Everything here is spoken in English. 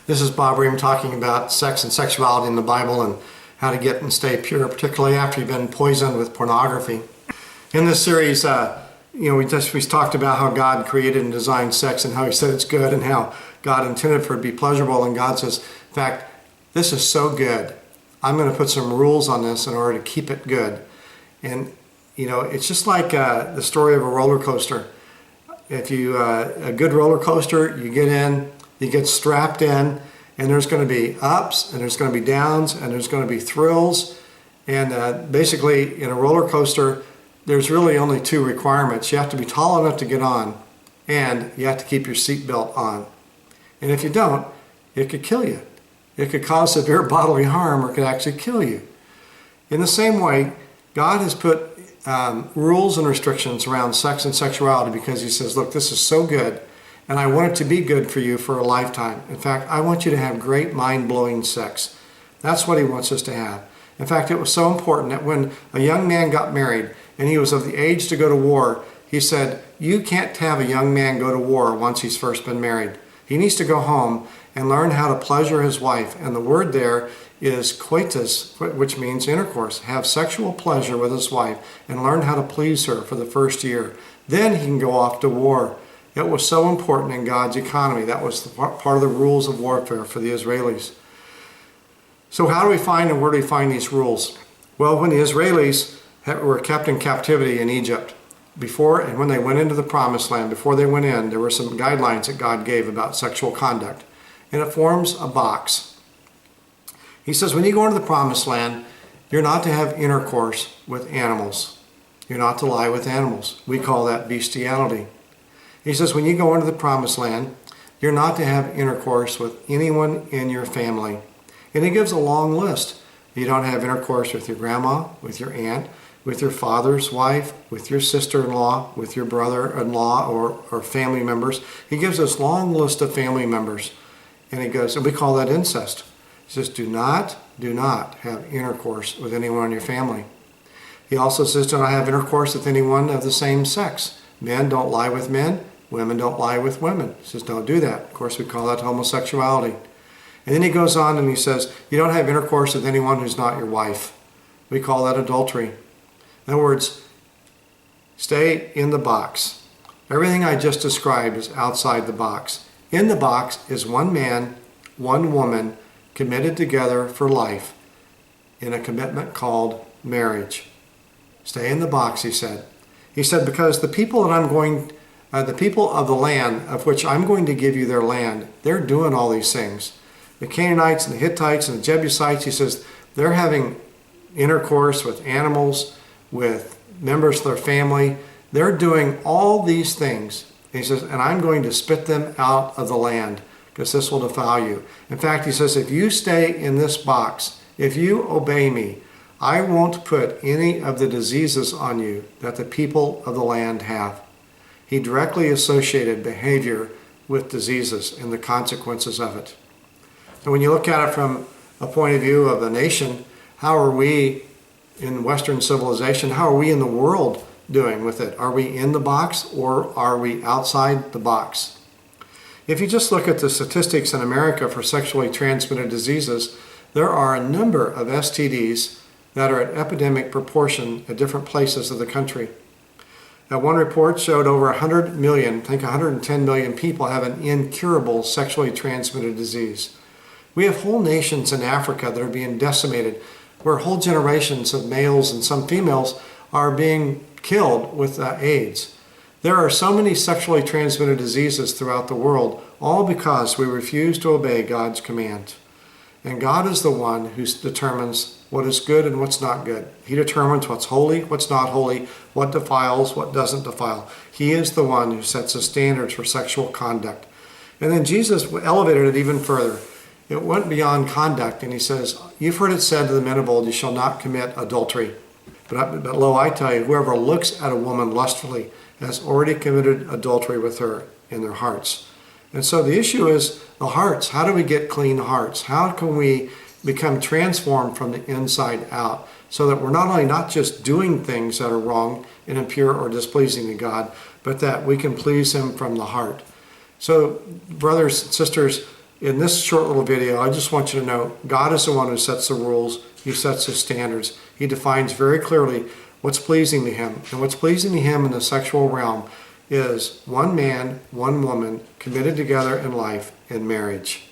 This is Bob Ream talking about sex and sexuality in the Bible and how to get and stay pure, particularly after you've been poisoned with pornography. In this series, we talked about how God created and designed sex and how He said it's good and how God intended for it to be pleasurable. And God says, in fact, this is so good. I'm going to put some rules on this in order to keep it good. And it's just like the story of a roller coaster. If you a good roller coaster, you get in, you get strapped in, and there's going to be ups, and there's going to be downs, and there's going to be thrills. And basically, in a roller coaster, there's really only two requirements. You have to be tall enough to get on, and you have to keep your seatbelt on. And if you don't, it could kill you. It could cause severe bodily harm, or it could actually kill you. In the same way, God has put rules and restrictions around sex and sexuality because He says, look, this is so good, and I want it to be good for you for a lifetime. In fact, I want you to have great mind-blowing sex. That's what He wants us to have. In fact, it was so important that when a young man got married and he was of the age to go to war, He said, you can't have a young man go to war once he's first been married. He needs to go home and learn how to pleasure his wife. And the word there is coitus, which means intercourse. Have sexual pleasure with his wife and learn how to please her for the first year. Then he can go off to war. It was so important in God's economy. That was part of the rules of warfare for the Israelis. So how do we find and where do we find these rules? Well, when the Israelis were kept in captivity in Egypt, before and when they went into the promised land, before they went in, there were some guidelines that God gave about sexual conduct. And it forms a box. He says, when you go into the promised land, you're not to have intercourse with animals. You're not to lie with animals. We call that bestiality. He says, when you go into the promised land, you're not to have intercourse with anyone in your family. And He gives a long list. You don't have intercourse with your grandma, with your aunt, with your father's wife, with your sister-in-law, with your brother-in-law or family members. He gives us a long list of family members. And He goes, and we call that incest. He says, do not have intercourse with anyone in your family. He also says, do not have intercourse with anyone of the same sex. Men don't lie with men. Women don't lie with women. He says, don't do that. Of course, we call that homosexuality. And then he goes on and he says, you don't have intercourse with anyone who's not your wife. We call that adultery. In other words, stay in the box. Everything I just described is outside the box. In the box is one man, one woman, committed together for life in a commitment called marriage. Stay in the box, he said. He said, because the people the people of the land of which I'm going to give you their land, they're doing all these things. The Canaanites and the Hittites and the Jebusites, he says, they're having intercourse with animals, with members of their family. They're doing all these things. He says, and I'm going to spit them out of the land because this will defile you. In fact, he says, if you stay in this box, if you obey me, I won't put any of the diseases on you that the people of the land have. He directly associated behavior with diseases and the consequences of it. And when you look at it from a point of view of the nation, how are we in Western civilization, how are we in the world doing with it? Are we in the box or are we outside the box? If you just look at the statistics in America for sexually transmitted diseases, there are a number of STDs that are at epidemic proportion at different places of the country. Now, one report showed over 100 million, I think 110 million people have an incurable sexually transmitted disease. We have whole nations in Africa that are being decimated, where whole generations of males and some females are being killed with AIDS. There are so many sexually transmitted diseases throughout the world, all because we refuse to obey God's command. And God is the one who determines what is good and what's not good. He determines what's holy, what's not holy, what defiles, what doesn't defile. He is the one who sets the standards for sexual conduct. And then Jesus elevated it even further. It went beyond conduct, and He says, you've heard it said to the men of old, you shall not commit adultery. But lo, I tell you, whoever looks at a woman lustfully has already committed adultery with her in their hearts. And so the issue is the hearts. How do we get clean hearts? How can we become transformed from the inside out so that we're not only not just doing things that are wrong and impure or displeasing to God, but that we can please Him from the heart? So, brothers and sisters, in this short little video, I just want you to know God is the one who sets the rules. He sets the standards. He defines very clearly what's pleasing to him. And what's pleasing to him in the sexual realm is one man, one woman committed together in life in marriage.